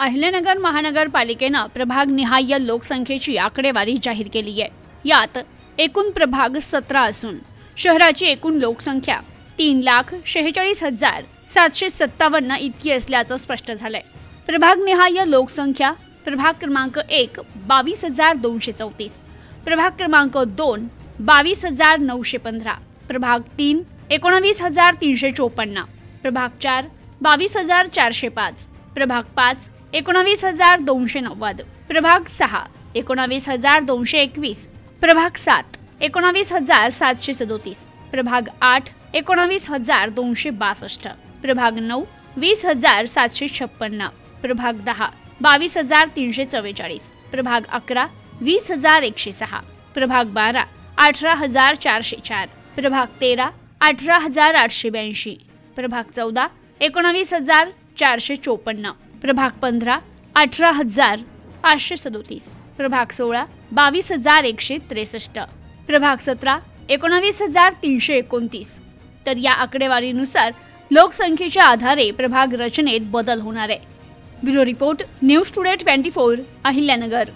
अहिल्यानगर महानगरपालिकेनं प्रभाग निहाय लोकसंख्येची आकडेवारी जाहीर केली आहे। यात एकूण प्रभाग 17 असून शहराची एकूण लोकसंख्या 3,46,757 इतकी असल्याचं स्पष्ट झालंय। प्रभाग निहाय लोकसंख्या प्रभाग क्रमांक 1 22,234, प्रभाग क्रमांक 2 22,915, प्रभाग 3 19,354, प्रभाग 4 22,405, प्रभाग 5 19,290, प्रभाग 6 19,221, प्रभाग 7 19,737, प्रभाग 8 19,262, प्रभाग 9 20,756, प्रभाग 10 22,344, प्रभाग 11 20,106, प्रभाग 12 18,404, प्रभाग 13 18,882, प्रभाग 14 19,454, प्रभाग 15 18,537, प्रभाग 16 22,163, प्रभाग 17 19,329। तर या आकडेवारीनुसार लोकसंख्येच्या आधारे प्रभाग रचनेत बदल होणार आहे। Bureau report, news today 24, Ahilyanagar.